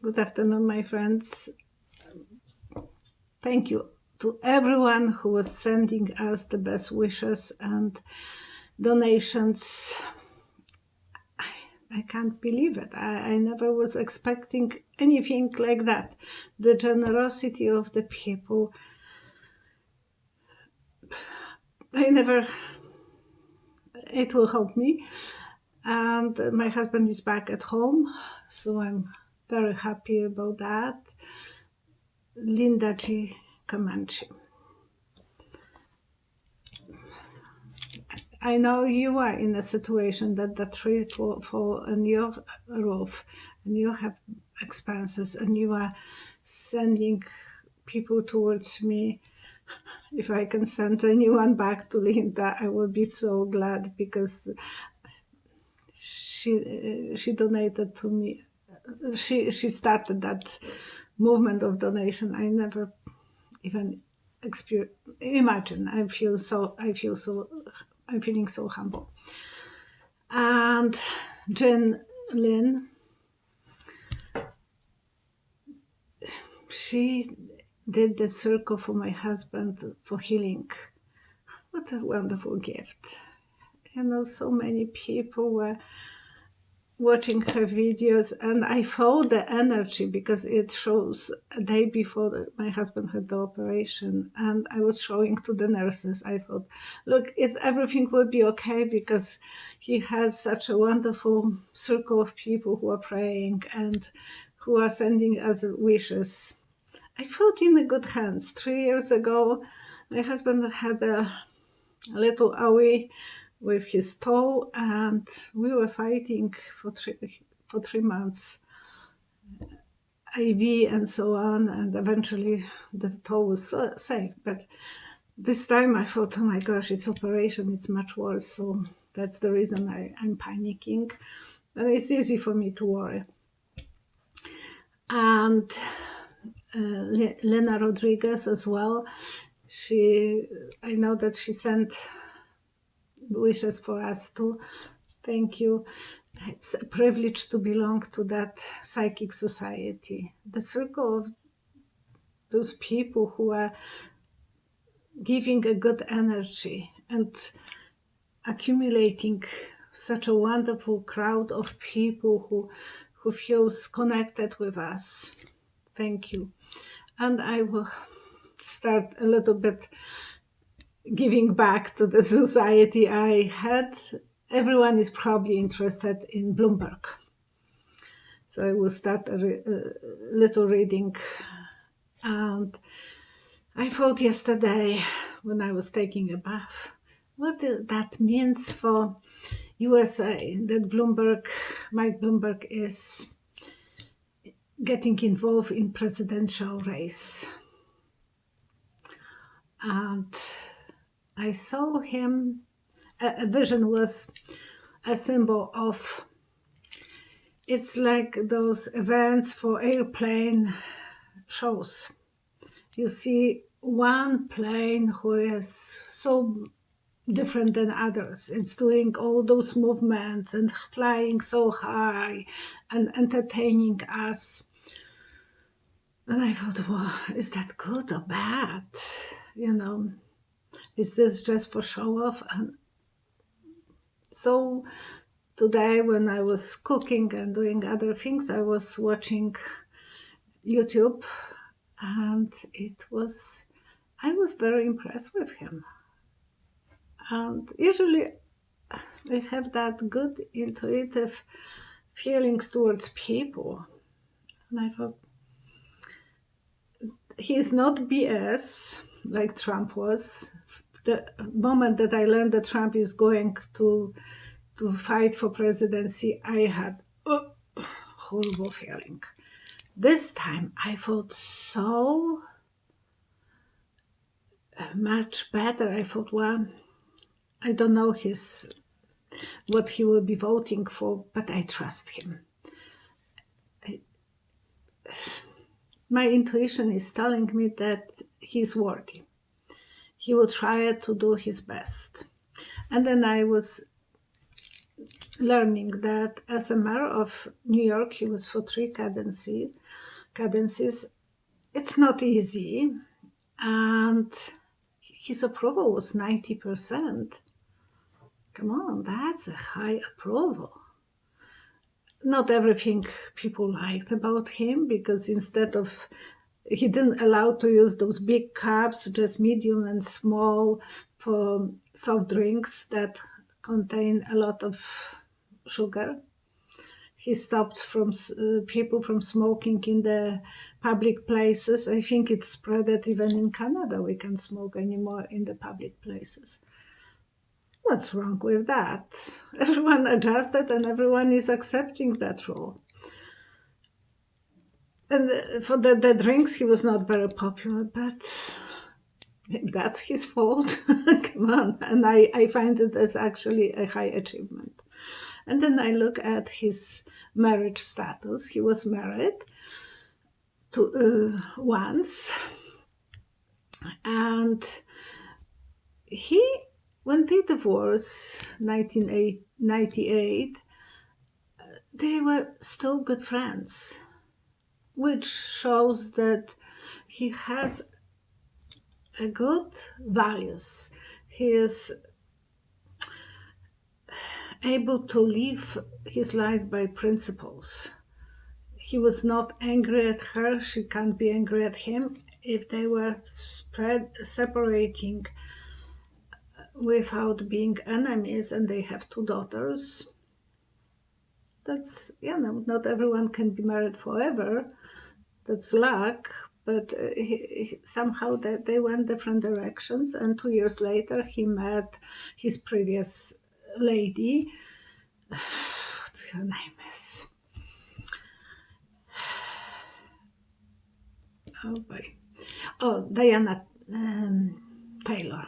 Good afternoon, my friends. Thank you to everyone who was sending us the best wishes and donations. I can't believe it. I never was expecting anything like that. The generosity of the people. It will help me. And my husband is back at home, so I'm very happy about that. Linda G. Comanche. I know you are in a situation that the tree will fall on your roof and you have expenses and you are sending people towards me. If I can send anyone back to Linda, I will be so glad because she donated to me. She started that movement of donation. I never even imagine. I'm feeling so humble. And Jen Lynn, she did the circle for my husband for healing. What a wonderful gift. So many people were watching her videos, and I felt the energy because it shows a day before my husband had the operation, and I was showing to the nurses. I thought, look, everything will be okay because he has such a wonderful circle of people who are praying and who are sending us wishes. I felt in good hands. 3 years ago, my husband had a little owie with his toe, and we were fighting for 3 months, IV and so on, and eventually the toe was safe. But this time I thought, oh my gosh, it's operation, it's much worse. So that's the reason I'm panicking. And it's easy for me to worry. And Lena Rodriguez as well. I know that she sent wishes for us too. Thank you. It's a privilege to belong to that psychic society. The circle of those people who are giving a good energy and accumulating such a wonderful crowd of people who feels connected with us. Thank you. And I will start a little bit giving back to the society I had. Everyone is probably interested in Bloomberg. So I will start a little reading. And I thought yesterday when I was taking a bath, what that means for USA, that Mike Bloomberg is getting involved in presidential race. And I saw him, a vision was a symbol of, it's like those events for airplane shows. You see one plane who is so different than others. It's doing all those movements and flying so high and entertaining us. And I thought, well, is that good or bad? Is this just for show off? And so today when I was cooking and doing other things, I was watching YouTube, and I was very impressed with him. And usually I have that good intuitive feelings towards people. And I thought, he's not BS like Trump was. The moment that I learned that Trump is going to fight for presidency, I had a horrible feeling. This time I felt so much better. I thought, well, I don't know what he will be voting for, but I trust him. My intuition is telling me that he's worthy. He will try to do his best. And then I was learning that as a mayor of New York, he was for 3 cadences, cadences. It's not easy, and his approval was 90%. Come on, that's a high approval. Not everything people liked about him, because instead of, he didn't allow to use those big cups, just medium and small for soft drinks that contain a lot of sugar. He stopped from people from smoking in the public places. I think it's spread that even in Canada we can't smoke anymore in the public places. What's wrong with that? Everyone adjusted and everyone is accepting that rule. And for the drinks, he was not very popular, but that's his fault. Come on. And I find it as actually a high achievement. And then I look at his marriage status. He was married to once, and when they divorced 1998, they were still good friends, which shows that he has a good values. He is able to live his life by principles. He was not angry at her. She can't be angry at him. If they were separating without being enemies, and they have 2 daughters, that's, not everyone can be married forever. That's luck. But somehow they went different directions. And 2 years later, he met his previous lady. What's her name is? Diana Taylor.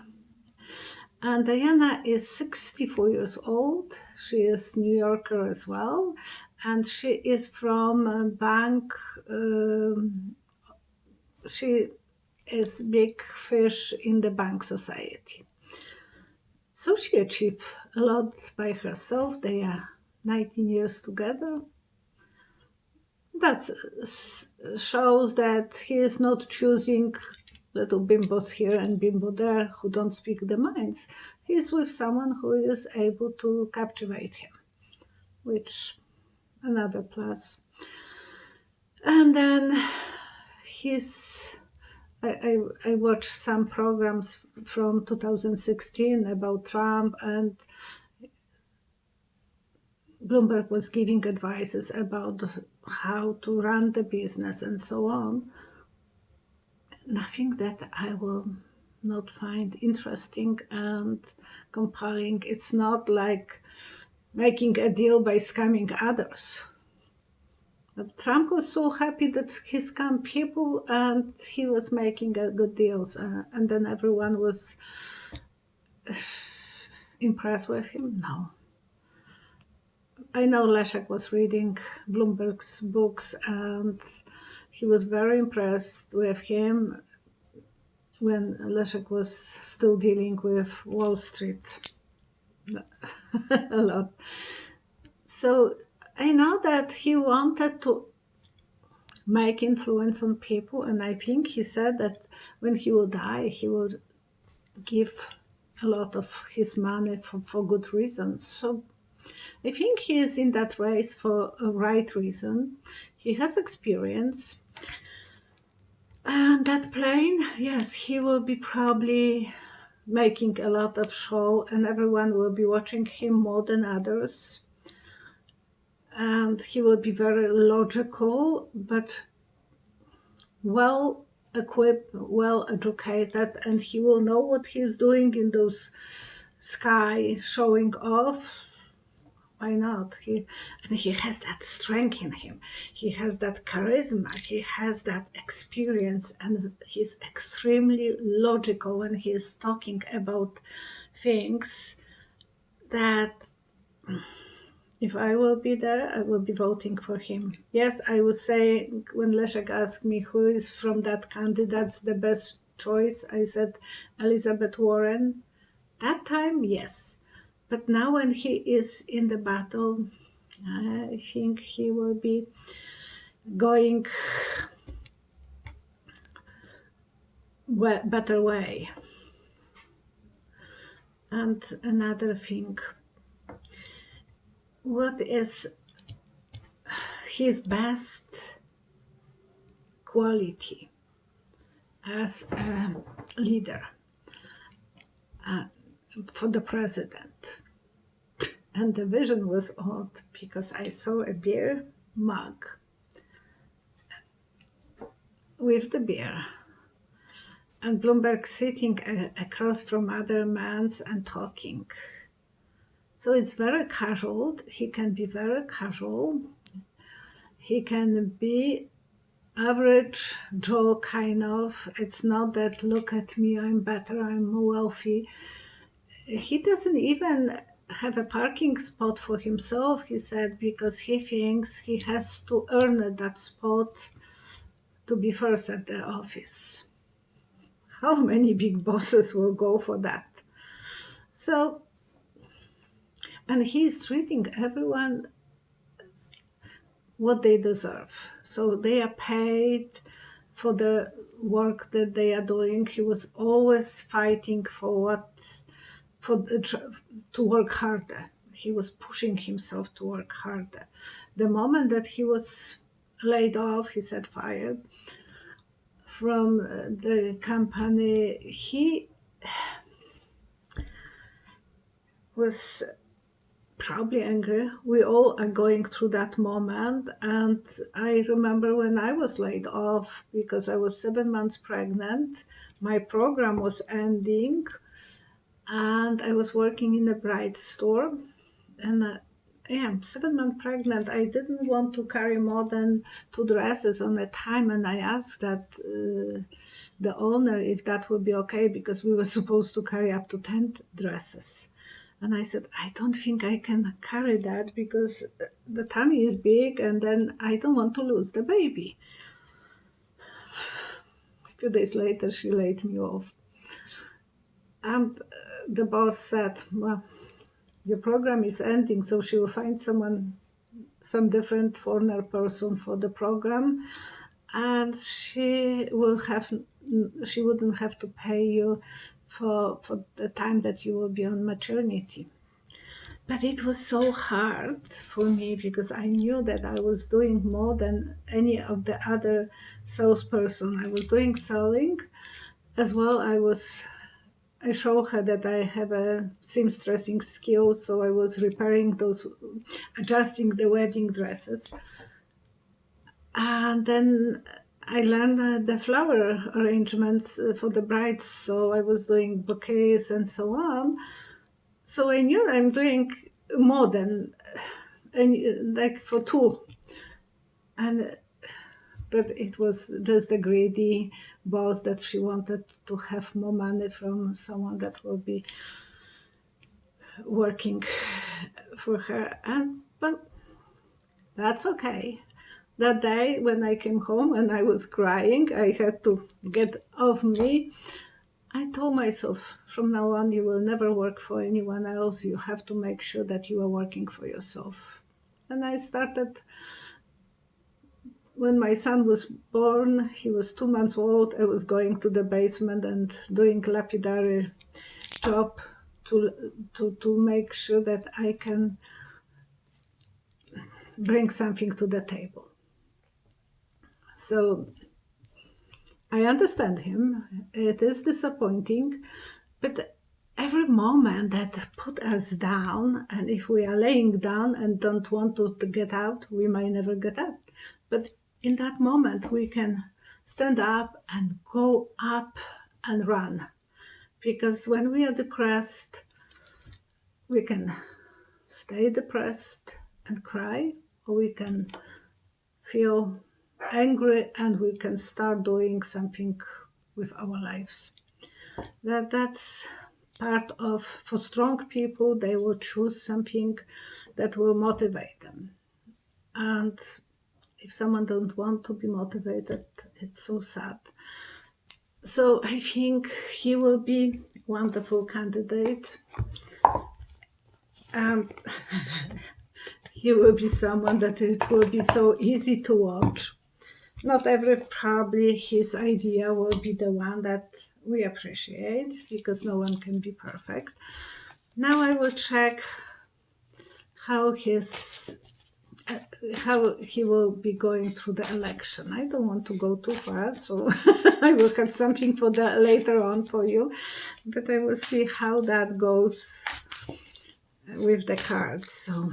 And Diana is 64 years old. She is New Yorker as well. And she is from a bank. She is big fish in the bank society. So she achieved a lot by herself. They are 19 years together. That shows that he is not choosing little bimbos here and bimbo there who don't speak the minds. He's with someone who is able to captivate him, which another plus. And then I watched some programs from 2016 about Trump, and Bloomberg was giving advices about how to run the business and so on. Nothing that I will not find interesting and compelling. It's not like making a deal by scamming others. But Trump was so happy that he scammed people and he was making good deals. And then everyone was impressed with him. No. I know Leszek was reading Bloomberg's books and he was very impressed with him when Leszek was still dealing with Wall Street a lot. So I know that he wanted to make influence on people, and I think he said that when he will die, he will give a lot of his money for good reasons. So I think he is in that race for a right reason. He has experience. And that plane, yes, he will be probably making a lot of show and everyone will be watching him more than others. And he will be very logical, but well equipped, well educated, and he will know what he's doing in those sky showing off. Why not? He has that strength in him. He has that charisma. He has that experience, and he's extremely logical when he is talking about things that if I will be there, I will be voting for him. Yes, I would say when Leszek asked me who is from that candidates the best choice, I said Elizabeth Warren. That time, yes. But now when he is in the battle, I think he will be going better way. And another thing, what is his best quality as a leader for the president? And the vision was odd because I saw a beer mug with the beer and Bloomberg sitting across from other men and talking. So it's very casual. He can be very casual. He can be average Joe kind of. It's not that, look at me, I'm better, I'm wealthy. He doesn't even have a parking spot for himself, he said, because he thinks he has to earn that spot to be first at the office. How many big bosses will go for that? So, and he's treating everyone what they deserve. So they are paid for the work that they are doing. He was always fighting to work harder. He was pushing himself to work harder. The moment that he was laid off, he said fired from the company, he was probably angry. We all are going through that moment. And I remember when I was laid off because I was 7 months pregnant, my program was ending, and I was working in a bride store. And yeah, 7 months pregnant. I didn't want to carry more than 2 dresses on a time. And I asked that the owner if that would be okay, because we were supposed to carry up to 10 dresses. And I said, I don't think I can carry that because the tummy is big and then I don't want to lose the baby. A few days later, she laid me off. And the boss said, well, your program is ending, so she will find some different foreigner person for the program, and she wouldn't have to pay you for the time that you will be on maternity. But it was so hard for me because I knew that I was doing more than any of the other salesperson. I was doing selling as well. I showed her that I have a seamstressing skill, so I was repairing adjusting the wedding dresses. And then I learned the flower arrangements for the brides, so I was doing bouquets and so on. So I knew I'm doing more than like for 2. But it was just a greedy boss that she wanted to have more money from someone that will be working for her. But that's okay. That day when I came home and I was crying, I had to get off me. I told myself, from now on, you will never work for anyone else. You have to make sure that you are working for yourself. And I started, when my son was born, he was 2 months old. I was going to the basement and doing lapidary job to make sure that I can bring something to the table. So I understand him. It is disappointing, but every moment that put us down, and if we are laying down and don't want to get out, we might never get out. But in that moment, we can stand up and go up and run. Because when we are depressed, we can stay depressed and cry, or we can feel angry and we can start doing something with our lives. That's part of, for strong people, they will choose something that will motivate them. And if someone don't want to be motivated, it's so sad. So I think he will be a wonderful candidate. He will be someone that it will be so easy to watch. Not every probably his idea will be the one that we appreciate because no one can be perfect. Now I will check how his how he will be going through the election. I don't want to go too far, so I will have something for the later on for you, but I will see how that goes with the cards. So,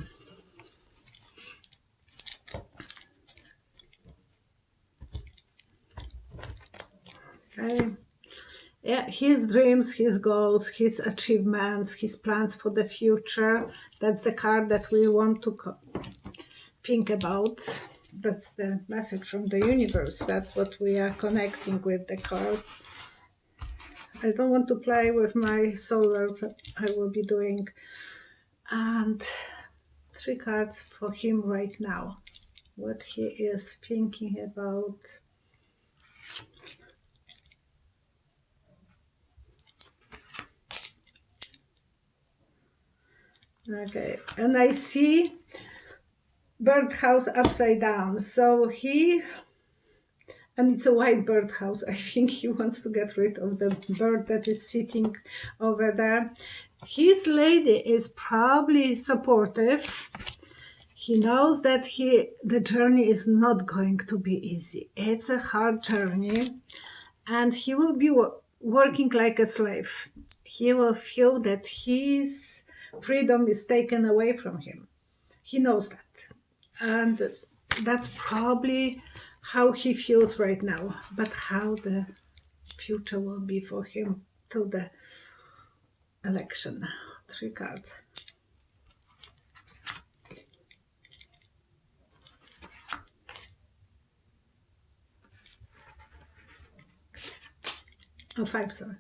okay. Yeah, his dreams, his goals, his achievements, his plans for the future. That's the card that we want to think about. That's the message from the universe. That's what we are connecting with the cards. I don't want to play with my solars. I will be doing. And three cards for him right now. What he is thinking about. Okay, and I see birdhouse upside down. So and it's a white birdhouse. I think he wants to get rid of the bird that is sitting over there. His lady is probably supportive. He knows that the journey is not going to be easy. It's a hard journey, and he will be working like a slave. He will feel that his freedom is taken away from him. He knows that. And that's probably how he feels right now. But how the future will be for him to the election. Three cards. Oh, five, sorry.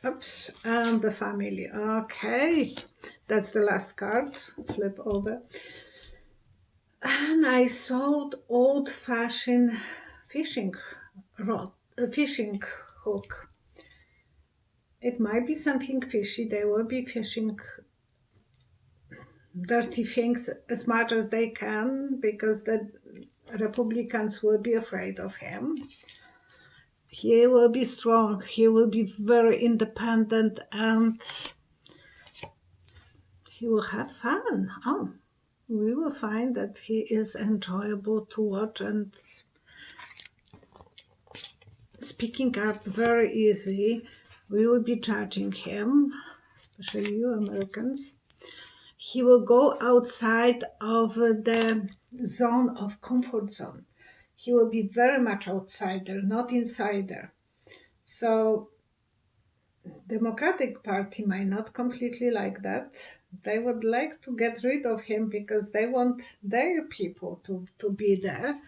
Oops, and the family. Okay, that's the last card. Flip over. And I sold old-fashioned fishing rod, fishing hook. It might be something fishy. They will be fishing dirty things as much as they can because the Republicans will be afraid of him. He will be strong. He will be very independent and he will have fun. Oh, we will find that he is enjoyable to watch and speaking up very easily. We will be judging him, especially you Americans. He will go outside of the zone of comfort zone. He will be very much outsider, not insider. So Democratic Party might not completely like that. They would like to get rid of him because they want their people to be there.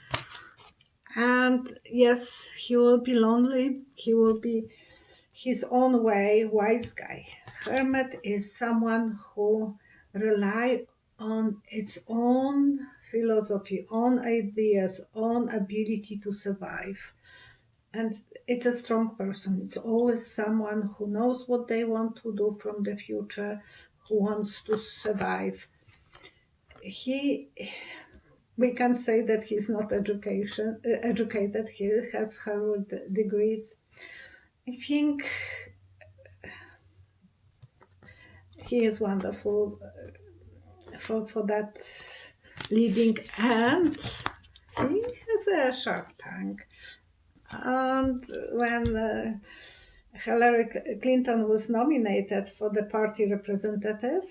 And yes, he will be lonely. He will be his own way wise guy. Hermit is someone who rely on its own philosophy, own ideas, own ability to survive. And it's a strong person. It's always someone who knows what they want to do from the future, who wants to survive. We can say that he's not educated. He has Harvard degrees. I think he is wonderful for that leading, and he has a sharp tongue. And when Hillary Clinton was nominated for the party representative,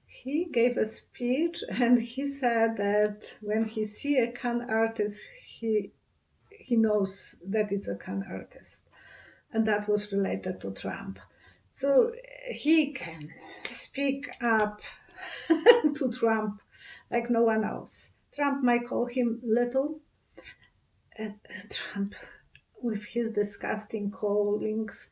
he gave a speech and he said that when he see a con artist, he knows that it's a con artist. And that was related to Trump. So he can speak up to Trump like no one else. Trump might call him little. Trump, with his disgusting callings,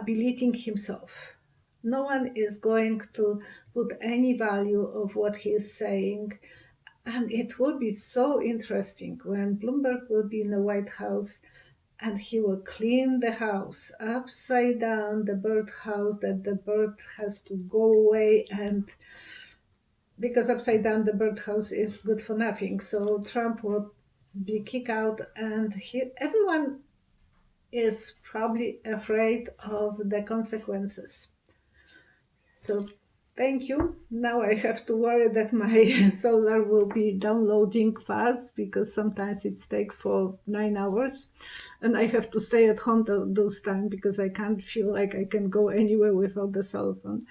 belittling himself. No one is going to put any value of what he is saying. And it will be so interesting when Bloomberg will be in the White House and he will clean the house upside down, the birdhouse, that the bird has to go away, and because upside down the birdhouse is good for nothing. So Trump will be kicked out, and everyone is probably afraid of the consequences. So thank you. Now I have to worry that my solar will be downloading fast, because sometimes it takes for 9 hours, and I have to stay at home those time, because I can't feel like I can go anywhere without the cell phone.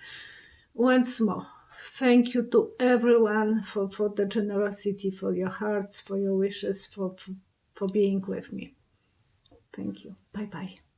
Once more, thank you to everyone for the generosity, for your hearts, for your wishes, for being with me. Thank you. Bye bye.